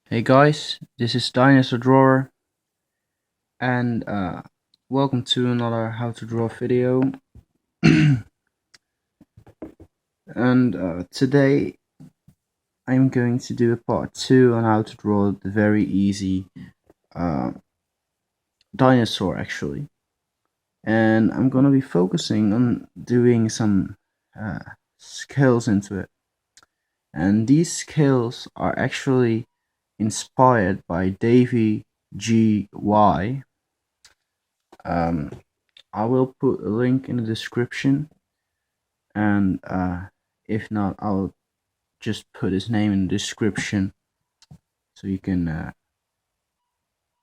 Hey guys, this is Dinosaur Drawer, and welcome to another how to draw video. And today I'm going to do a part 2 on how to draw the very easy uh, dinosaur actually. And I'm gonna be focusing on doing some skills into it. And these skills are actually inspired by Davy GY. I will put a link in the description, and if not, I'll just put his name in the description so you can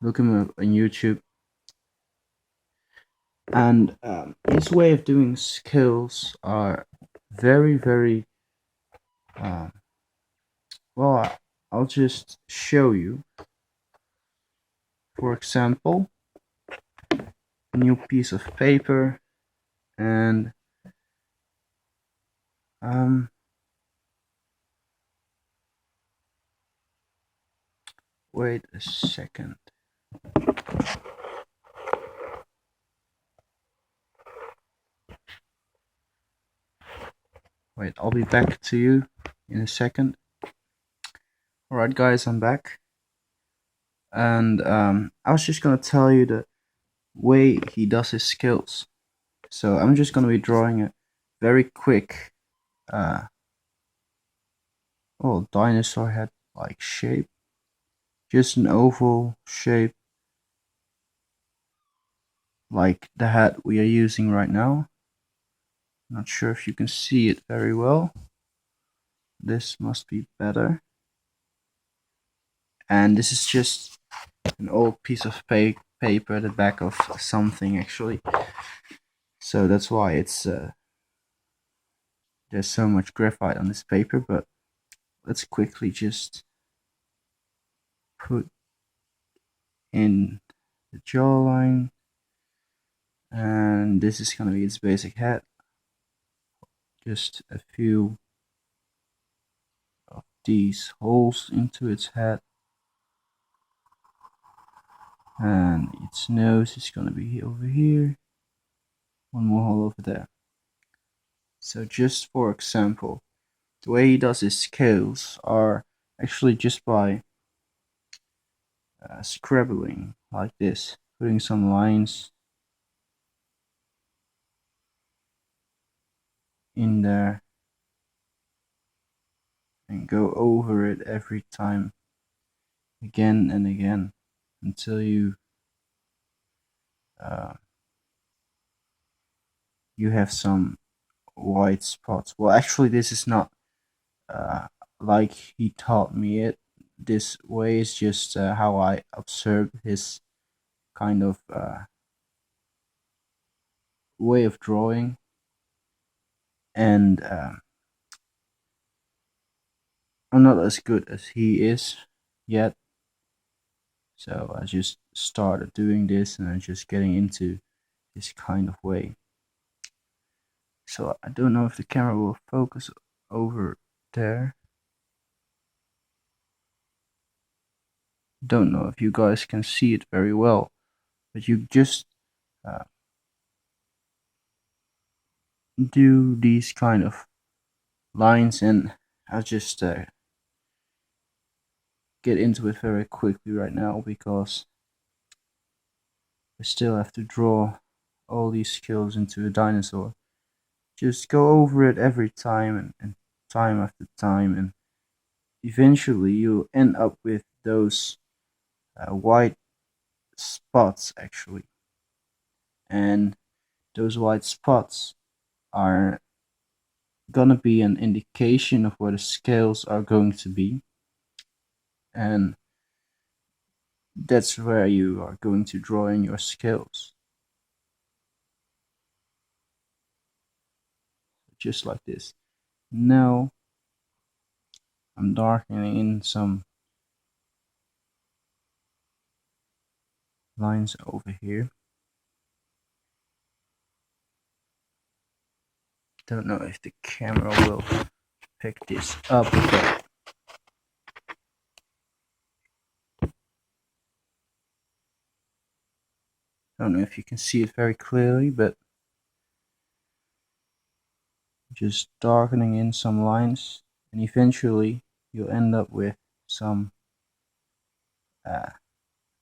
look him up on YouTube. And his way of doing skills are very uh, well. I'll just show you. For example, a new piece of paper, and wait a second. Wait, I'll be back to you in a second. Alright guys, I'm back. And I was just gonna tell you the way he does his skills. So I'm just gonna be drawing a very quick dinosaur head like shape. Just an oval shape like the head we are using right now. Not sure if you can see it very well. This must be better. And this is just an old piece of paper at the back of something actually. So that's why it's there's so much graphite on this paper, but let's quickly just put in the jawline, and this is gonna be its basic head. Just a few of these holes into its head, and its nose is gonna be over here, one more hole over there. So just for example, the way he does his scales are actually just by scribbling like this, putting some lines in there and go over it every time, again and again, until you you have some white spots. Well, actually this is not like he taught me it. This way is just how I observe his kind of way of drawing. And I'm not as good as he is yet, so I just started doing this and I'm just getting into this kind of way. So I don't know if the camera will focus over there. Don't know if you guys can see it very well, but you just do these kind of lines, and I'll just get into it very quickly right now because I still have to draw all these skills into a dinosaur. Just go over it every time and time after time, and eventually you'll end up with those white spots actually. And those white spots are gonna be an indication of where the scales are going to be, and that's where you are going to draw in your scales, just like this. Now I'm darkening in some lines over here. Don't know if the camera will pick this up, but I don't know if you can see it very clearly, but just darkening in some lines, and eventually you'll end up with some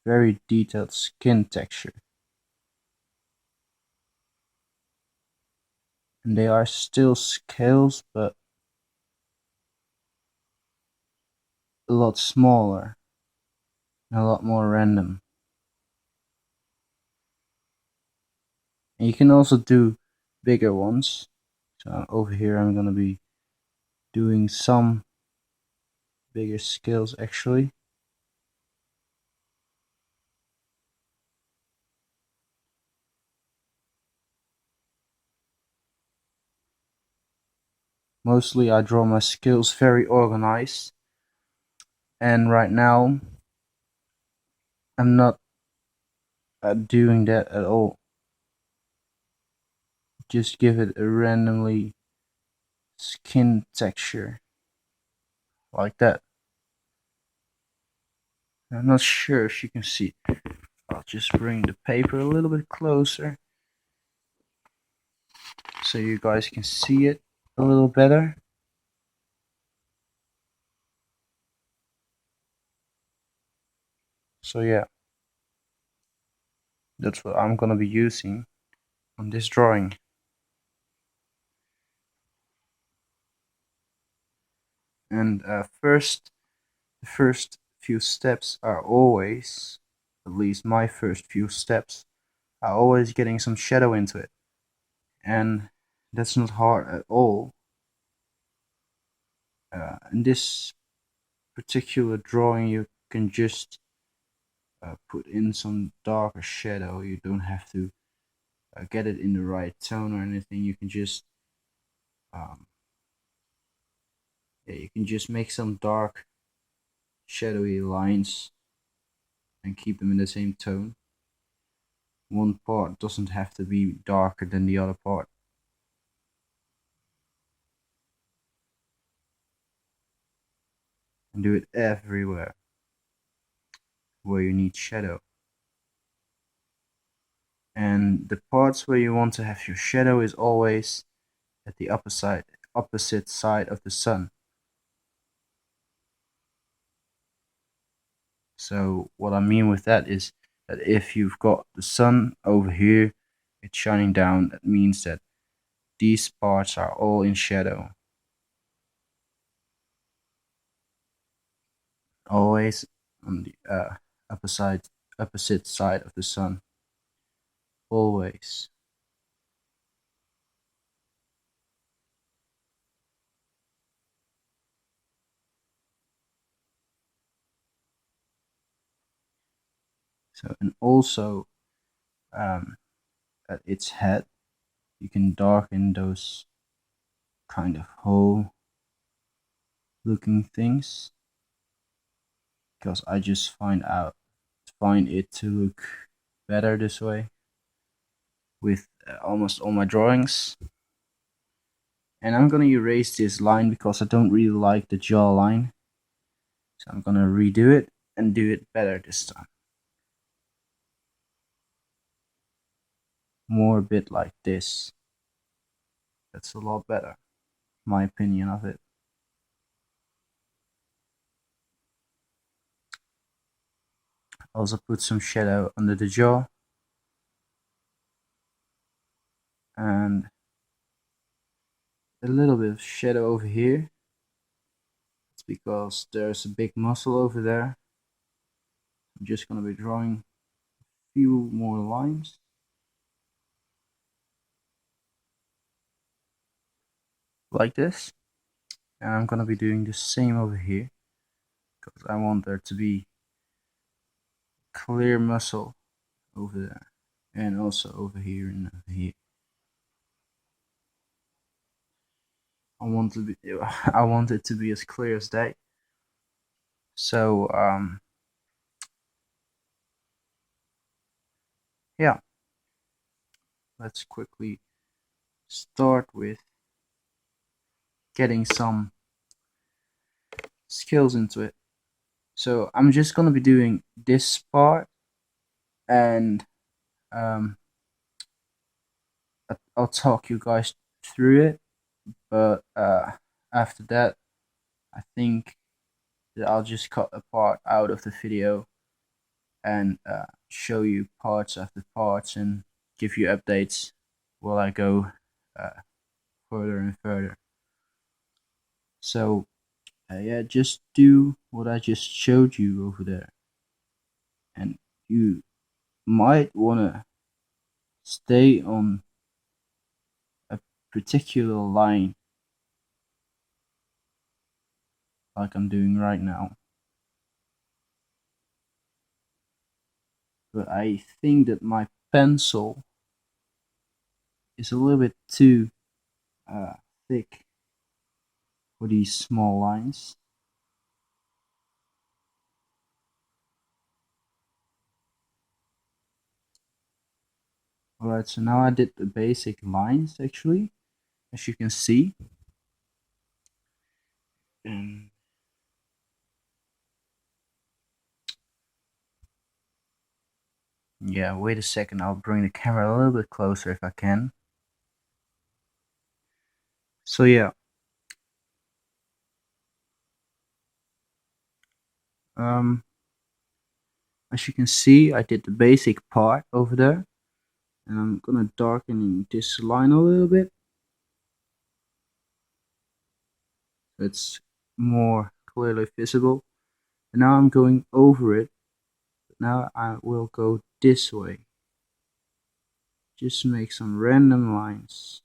very detailed skin texture. And they are still scales, but a lot smaller and a lot more random. And you can also do bigger ones. So over here I'm gonna be doing some bigger scales actually. Mostly I draw my scales very organized, and right now I'm not doing that at all. Just give it a randomly skin texture like that. I'm not sure if you can see. I'll just bring the paper a little bit closer so you guys can see it a little better. So yeah, that's what I'm gonna be using on this drawing. And the first few steps are always, at least my first few steps, are always getting some shadow into it. And that's not hard at all. In this particular drawing you can just put in some darker shadow. You don't have to get it in the right tone or anything. You can just yeah, you can just make some dark shadowy lines and keep them in the same tone. One part doesn't have to be darker than the other part. And do it everywhere where you need shadow. And the parts where you want to have your shadow is always at the opposite side of the sun. So what I mean with that is that if you've got the sun over here, it's shining down, that means that these parts are all in shadow. Always on the opposite side of the sun. Always. So, and also at its head, you can darken those kind of hole looking things, because I just find it to look better this way with almost all my drawings. And I'm gonna erase this line because I don't really like the jaw line, so I'm gonna redo it and do it better this time. More a bit like this. That's a lot better, my opinion of it. Also put some shadow under the jaw, and a little bit of shadow over here. It's because there's a big muscle over there. I'm just gonna be drawing a few more lines. Like this. And I'm gonna be doing the same over here, because I want there to be clear muscle over there, and also over here and over here. I want to be I want it to be as clear as day. So yeah, let's quickly start with getting some skills into it. So I'm just gonna be doing this part and Um, I'll talk you guys through it, but after that, I think that I'll just cut a part out of the video and show you parts after parts and give you updates while I go uh, further and further. So yeah, just do what I just showed you over there, and you might wanna stay on a particular line like I'm doing right now. But I think that my pencil is a little bit too uh, thick for these small lines. Alright, so now I did the basic lines actually, as you can see. And yeah, wait a second, I'll bring the camera a little bit closer if I can. So yeah, um, as you can see, I did the basic part over there, and I'm gonna darken this line a little bit. It's more clearly visible. And now I'm going over it. Now I will go this way. Just make some random lines.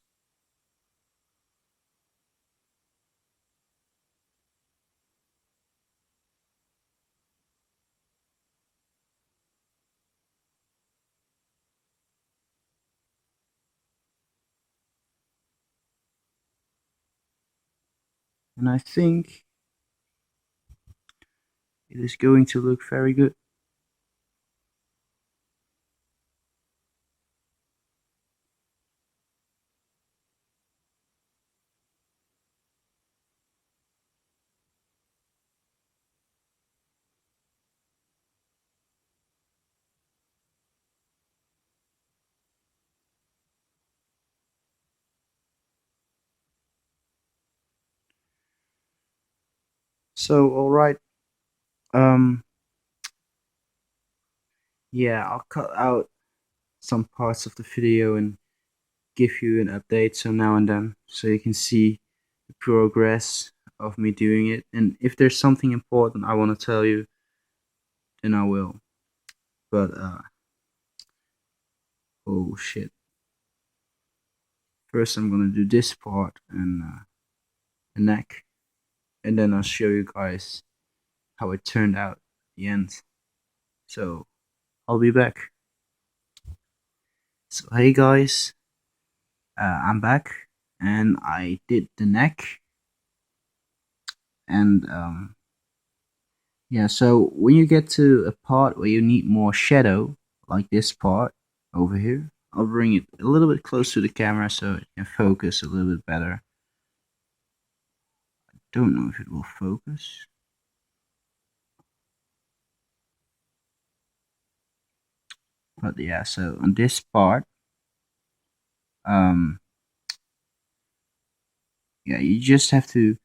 And I think it is going to look very good. So alright, um yeah, I'll cut out some parts of the video and give you an update so now and then so you can see the progress of me doing it. And if there's something important I want to tell you, then I will. But oh shit. First I'm gonna do this part and the neck, and then I'll show you guys how it turned out at the end. So I'll be back. So hey guys, I'm back and I did the neck. And yeah, so when you get to a part where you need more shadow, like this part over here, I'll bring it a little bit close to the camera so it can focus a little bit better. I don't know if it will focus. But yeah, so on this part, yeah, you just have to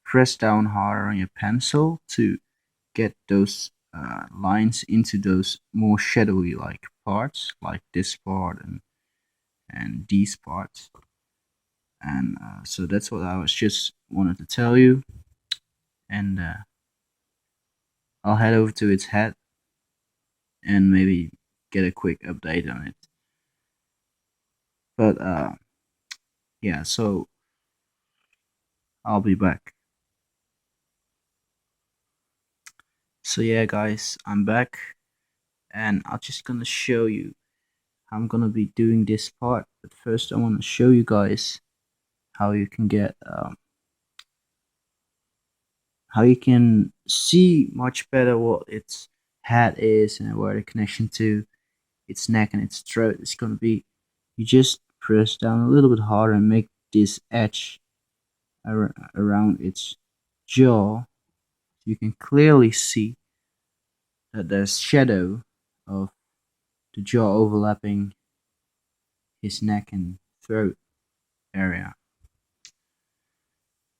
press down harder on your pencil to get those lines into those more shadowy like parts, like this part and these parts. And so that's what I was just wanted to tell you. And I'll head over to its head and maybe get a quick update on it. But yeah, so I'll be back. So yeah, guys, I'm back, and I'm just gonna show you how I'm gonna be doing this part. But first, I want to show you guys how you can get how you can see much better what its head is and where the connection to its neck and its throat is gonna be. You just press down a little bit harder and make this edge around its jaw. You can clearly see that there's shadow of the jaw overlapping his neck and throat area.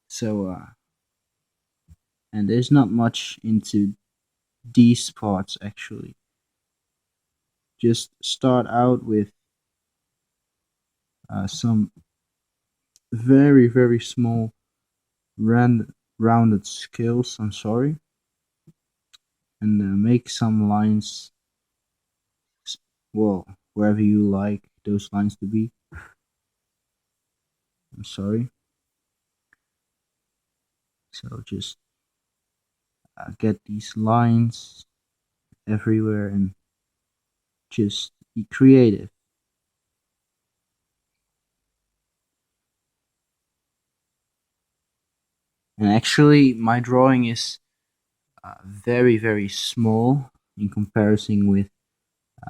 So, and there's not much into these parts actually. Just start out with some very small rounded scales. I'm sorry, and make some lines. Well, wherever you like those lines to be. I'm sorry. So just get these lines everywhere and just be creative. And actually, my drawing is very small in comparison with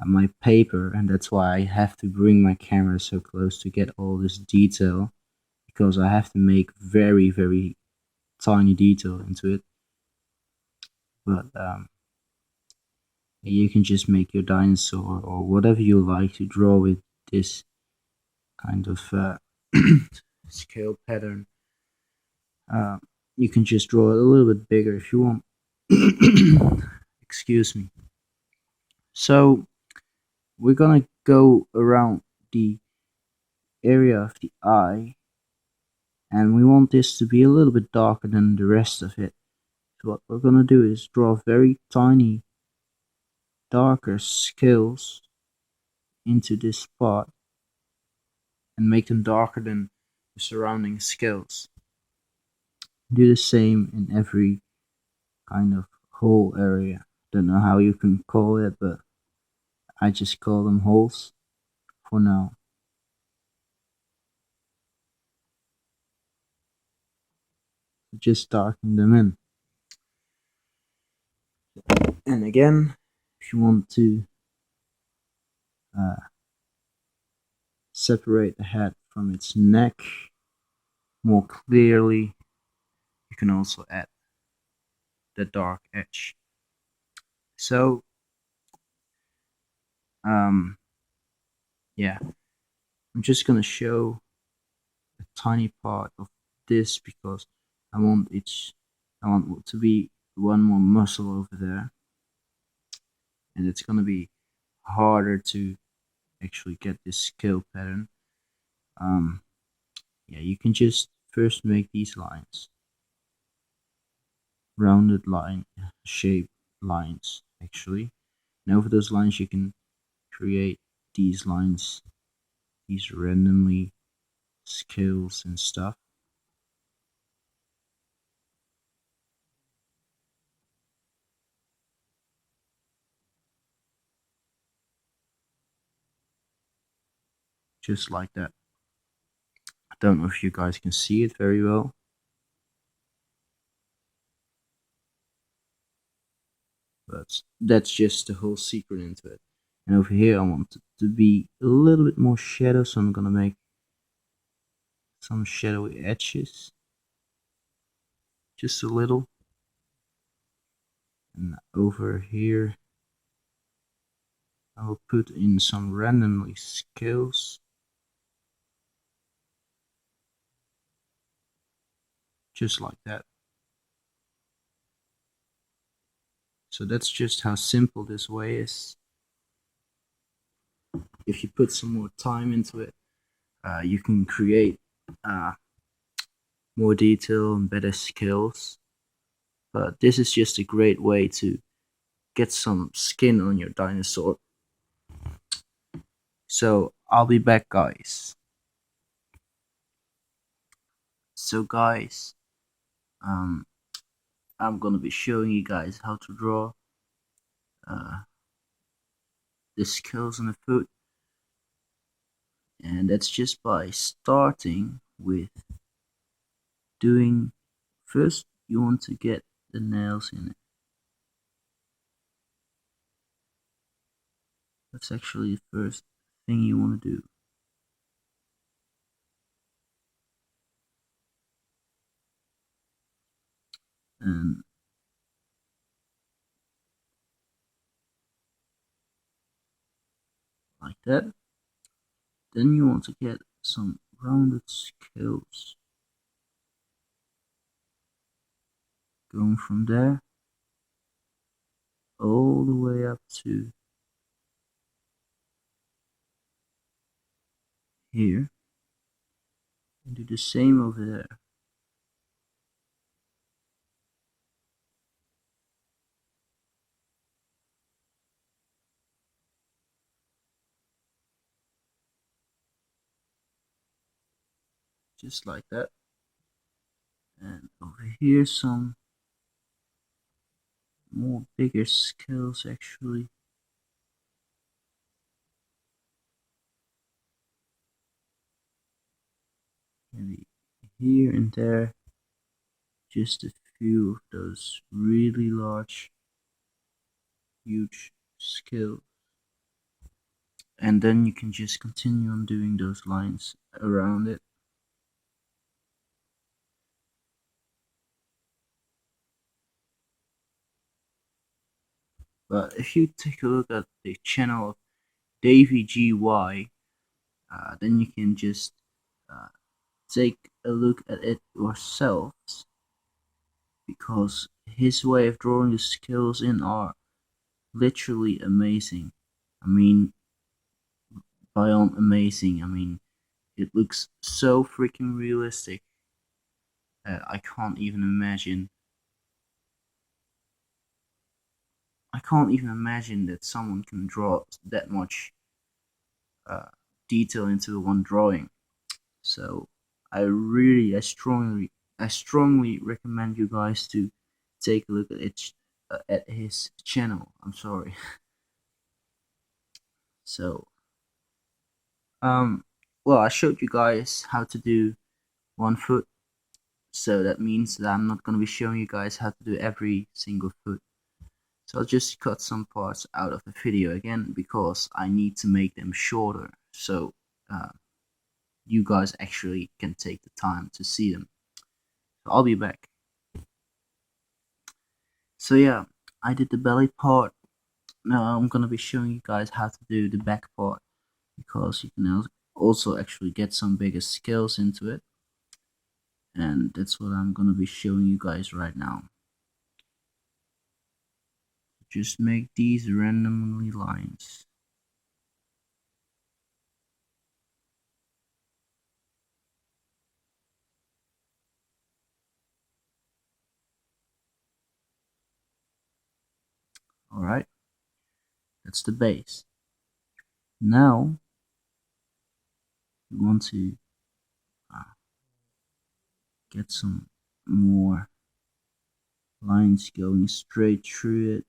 my paper, and that's why I have to bring my camera so close to get all this detail, because I have to make very tiny detail into it. But you can just make your dinosaur or whatever you like to draw with this kind of scale pattern. Uh, you can just draw it a little bit bigger if you want. Excuse me. So we're gonna go around the area of the eye, and we want this to be a little bit darker than the rest of it. So what we're gonna do is draw very tiny darker scales into this spot and make them darker than the surrounding scales. Do the same in every kind of hole area. Don't know how you can call it, but I just call them holes for now. Just darken them in. And again, if you want to uh, separate the head from its neck more clearly, you can also add the dark edge. So, yeah, I'm just gonna show a tiny part of this because I want it to be one more muscle over there, and it's gonna be harder to actually get this scale pattern. Yeah, you can just first make these lines, rounded line shape lines actually, and over those lines you can create these lines, these randomly scales and stuff. Just like that. I don't know if you guys can see it very well, but that's just the whole secret into it. And over here I want it to be a little bit more shadow, so I'm gonna make some shadowy edges, just a little. And over here I will put in some randomly scales, just like that. So that's just how simple this way is. If you put some more time into it, you can create more detail and better skills. But this is just a great way to get some skin on your dinosaur. So I'll be back, guys. So guys, um, I'm gonna be showing you guys how to draw the scales on the foot, and that's just by starting with doing, first you want to get the nails in it. That's actually the first thing you want to do. And that. Then you want to get some rounded scales going from there all the way up to here, and do the same over there. Just like that. And over here some more bigger scales actually. Maybe here and there. Just a few of those really large, huge scales. And then you can just continue on doing those lines around it. But if you take a look at the channel of Davy GY, then you can just take a look at it yourselves, because his way of drawing the skills in are literally amazing. I mean, beyond amazing. I mean, it looks so freaking realistic that I can't even imagine. I can't even imagine that someone can draw that much uh, detail into one drawing. So I strongly recommend you guys to take a look at it, at his channel. I'm sorry. So, well, I showed you guys how to do one foot. So that means that I'm not gonna be showing you guys how to do every single foot. So I'll just cut some parts out of the video again because I need to make them shorter. So you guys actually can take the time to see them. So I'll be back. So yeah, I did the belly part. Now I'm gonna be showing you guys how to do the back part, because you can also actually get some bigger scales into it. And that's what I'm gonna be showing you guys right now. Just make these randomly lines. Alright, that's the base. Now we want to get some more lines going straight through it.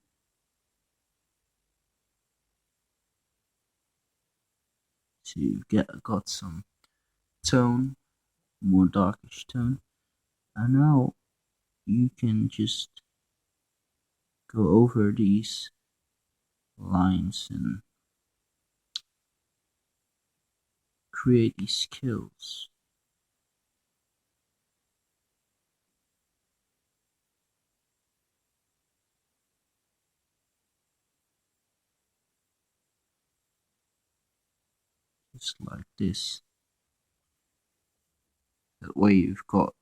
To got some tone, more darkish tone. And now you can just go over these lines and create these skills. Just like this. That way you've got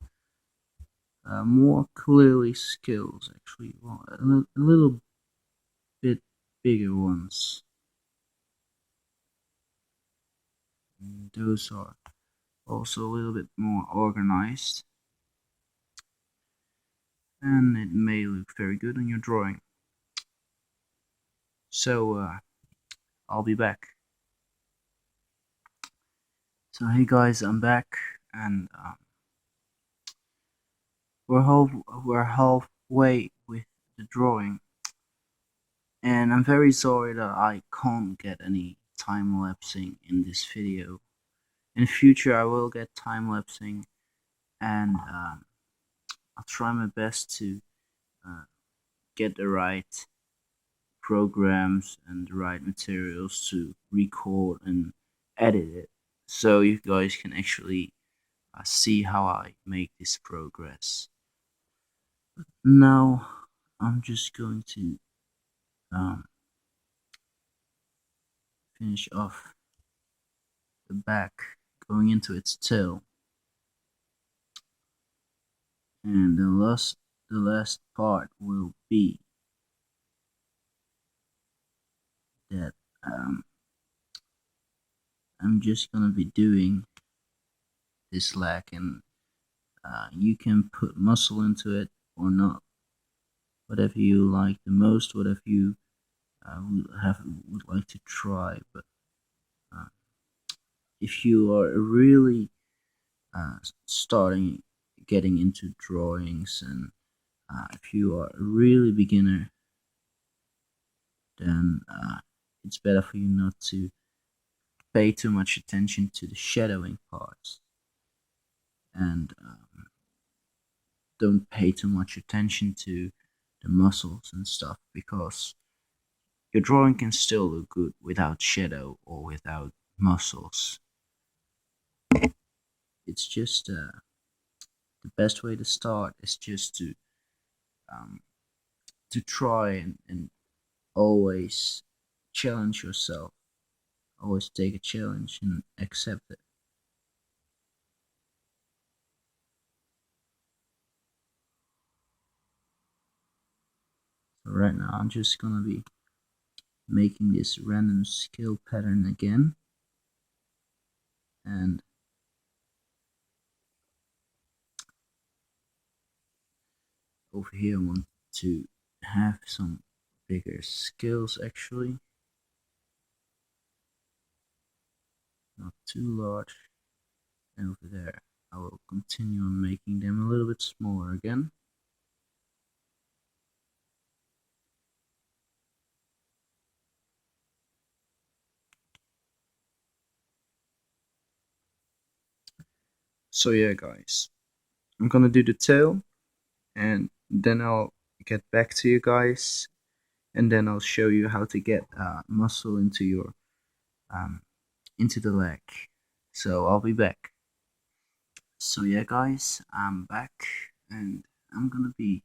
more clearly skills, actually. Well, a little bit bigger ones. And those are also a little bit more organized. And it may look very good on your drawing. So, I'll be back. So hey guys, I'm back, and we're halfway with the drawing, and I'm very sorry that I can't get any time lapsing in this video. In the future, I will get time lapsing, and I'll try my best to get the right programs and the right materials to record and edit it, so you guys can actually see how I make this progress. Now I'm just going to finish off the back going into its tail. And the last part will be that I'm just gonna be doing this leg, and you can put muscle into it or not, whatever you like the most, whatever you would like to try. But uh, if you are really starting getting into drawings, and if you are a really beginner, then it's better for you not to pay too much attention to the shadowing parts, and don't pay too much attention to the muscles and stuff, because your drawing can still look good without shadow or without muscles. It's just the best way to start is just um, to try and always challenge yourself. Always take a challenge and accept it. So right now I'm just gonna be making this random scale pattern again, and over here I want to have some bigger scales, actually not too large, and over there I will continue on making them a little bit smaller again. So yeah guys, I'm gonna do the tail, and then I'll get back to you guys, and then I'll show you how to get muscle into your into the leg. So I'll be back. So yeah guys, I'm back, and I'm gonna be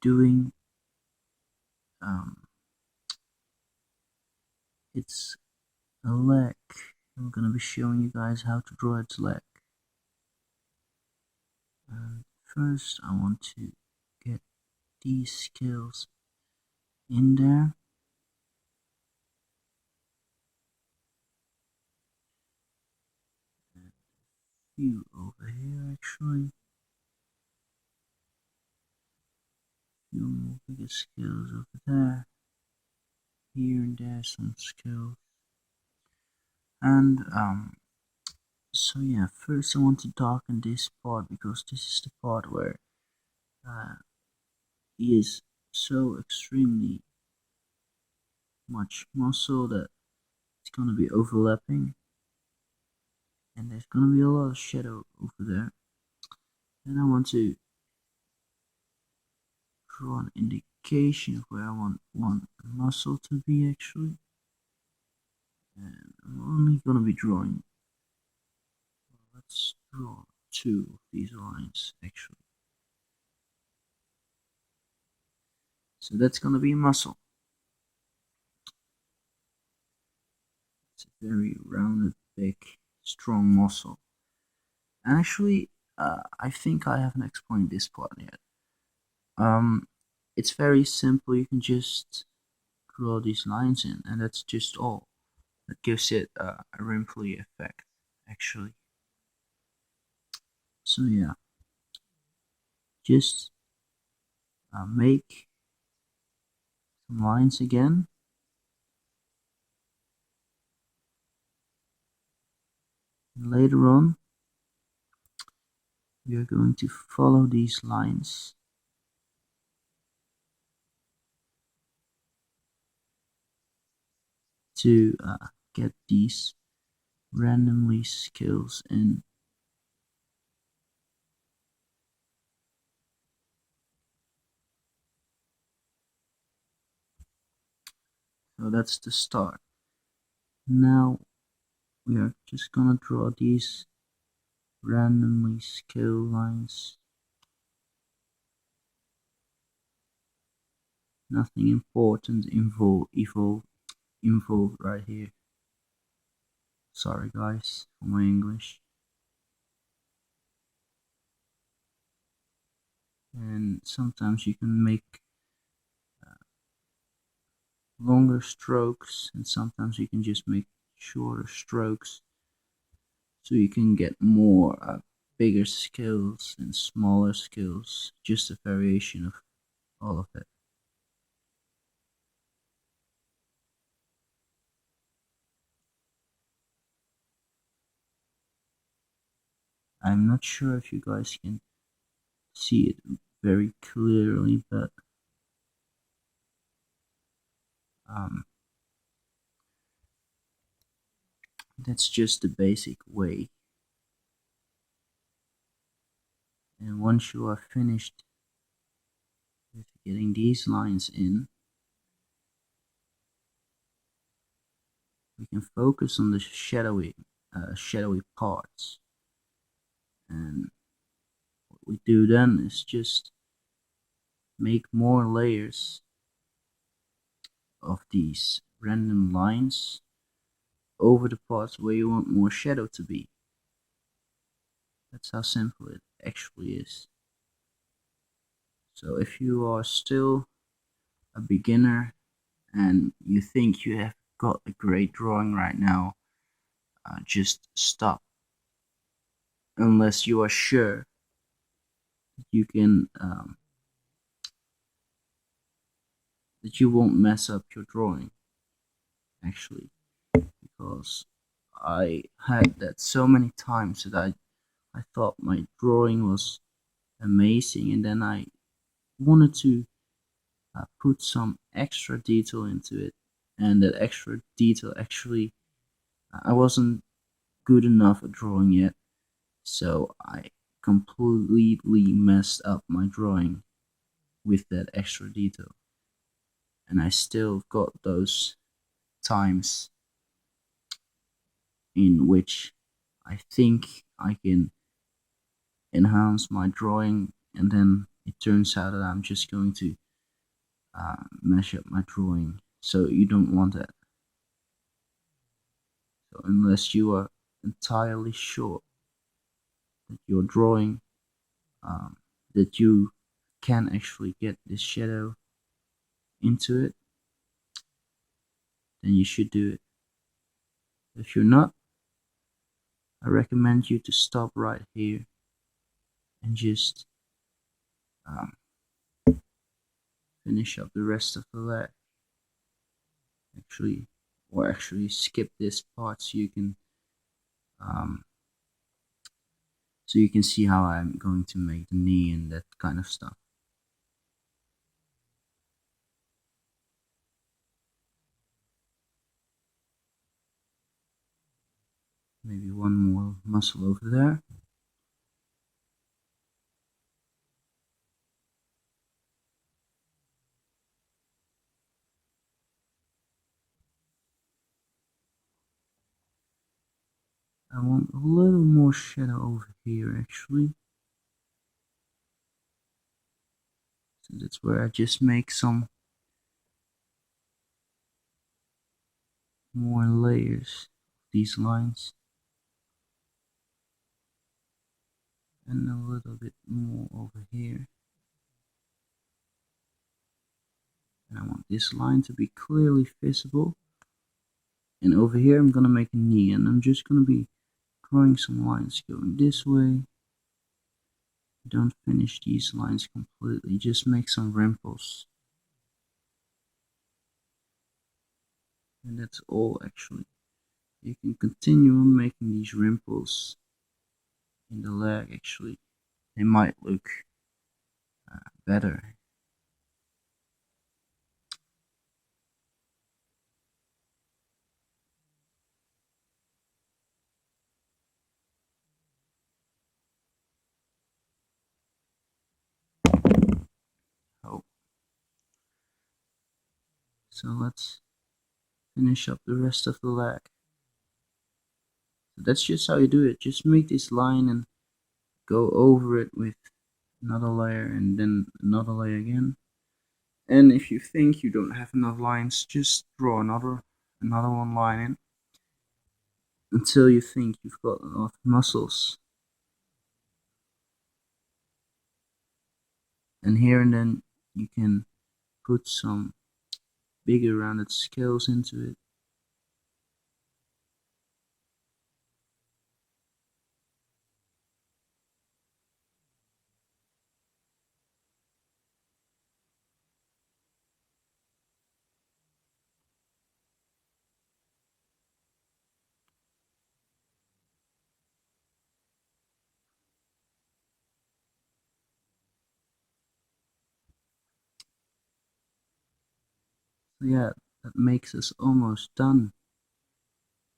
doing um its a leg. I'm gonna be showing you guys how to draw its leg. And first I want to get these scales in there. And a few over here, actually. A few more bigger scales over there. Here and there some scales. And so yeah, first I want to darken this part, because this is the part where he is so extremely much muscle that it's gonna be overlapping, and there's gonna be a lot of shadow over there. Then I want to draw an indication of where I want the muscle to be, actually. And I'm only gonna be drawing, let's draw two of these lines, actually. So that's gonna be a muscle. It's a very rounded, big, strong muscle. And actually, I think I haven't explained this part yet. It's very simple. You can just draw these lines in, and that's just all. That gives it a wrinkly effect, actually. So yeah, just make some lines again. And later on, we are going to follow these lines to get these randomly scales in. So that's the start. Now we are just gonna draw these randomly scale lines. Nothing important involved right here. Sorry guys for my English. And sometimes you can make longer strokes, and sometimes you can just make shorter strokes, so you can get more bigger skills and smaller skills, just a variation of all of it. I'm not sure if you guys can see it very clearly, but um, that's just the basic way. And once you are finished with getting these lines in, we can focus on the shadowy parts. And what we do then is just make more layers of these random lines over the parts where you want more shadow to be. That's how simple it actually is. So if you are still a beginner and you think you have got a great drawing right now, just stop. Unless you are sure that you can that you won't mess up your drawing, actually, because I had that so many times that I thought my drawing was amazing, and then I wanted to put some extra detail into it, and that extra detail actually, I wasn't good enough at drawing yet, so I completely messed up my drawing with that extra detail. And I still got those times in which I think I can enhance my drawing, and then it turns out that I'm just going to mess up my drawing. So you don't want that. So unless you are entirely sure that your drawing, um, that you can actually get this shadow into it, then you should do it. If you're not, I recommend you to stop right here and just um, finish up the rest of the leg. Actually skip this part um, so you can see how I'm going to make the knee and that kind of stuff. Maybe one more muscle over there. I want a little more shadow over here, actually. So that's where I just make some more layers of these lines. And a little bit more over here. And I want this line to be clearly visible. And over here I'm gonna make a knee, and I'm just gonna be drawing some lines going this way. Don't finish these lines completely, just make some ripples. And that's all, actually. You can continue on making these ripples in the leg, actually. They might look better. Oh. So let's finish up the rest of the leg. So that's just how you do it. Just make this line and go over it with another layer and then another layer again. And if you think you don't have enough lines, just draw another one line in. until you think you've got enough muscles. And here and then you can put some bigger rounded scales into it. So yeah, that makes us almost done.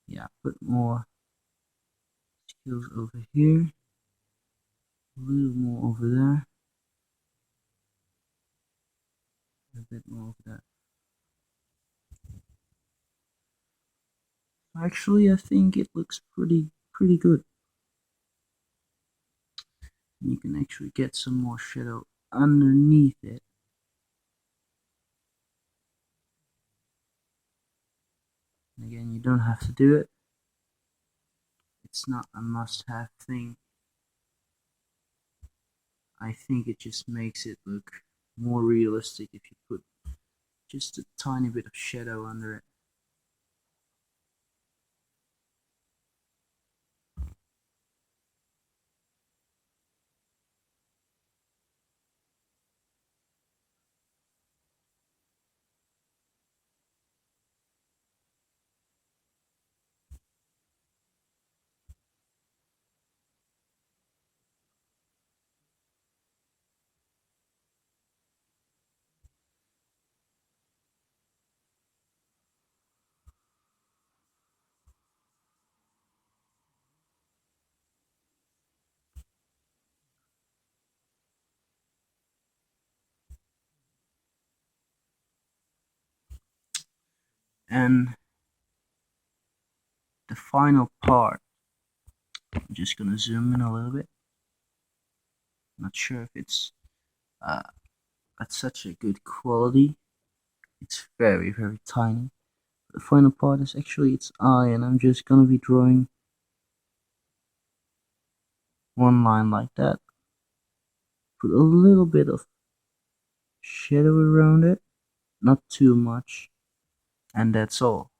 Yeah, put more scales over here, a little more over there, a bit more over there. Actually, I think it looks pretty good. And you can actually get some more shadow underneath it. And again, you don't have to do it. It's not a must-have thing. I think it just makes it look more realistic if you put just a tiny bit of shadow under it. And the final part, I'm just gonna zoom in a little bit. Not sure if it's at such a good quality. It's very tiny. The final part is actually its eye, and I'm just gonna be drawing one line like that. Put a little bit of shadow around it, not too much, and that's all.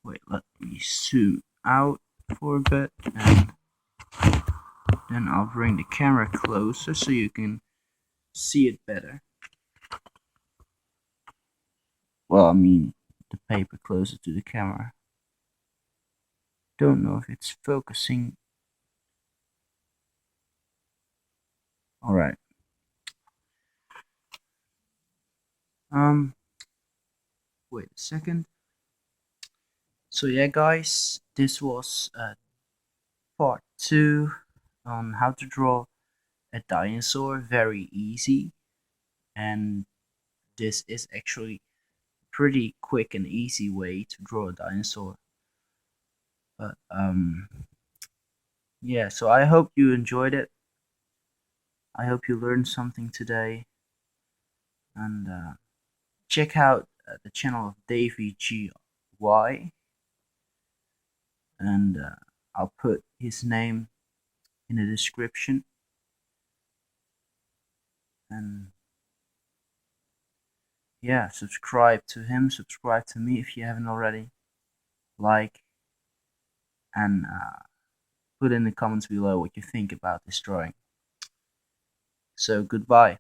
Wait, let me zoom out for a bit, and then I'll bring the camera closer so you can see it better. Well, I mean, the paper closer to the camera. Don't know if it's focusing. Alright. Wait a second. So yeah, guys, this was part 2 on how to draw a dinosaur very easy, and this is actually pretty quick and easy way to draw a dinosaur. But yeah, so I hope you enjoyed it. I hope you learned something today, and check out the channel of Davy GY, and I'll put his name in the description. And yeah, subscribe to him, subscribe to me if you haven't already, like, and put in the comments below what you think about this drawing. So goodbye.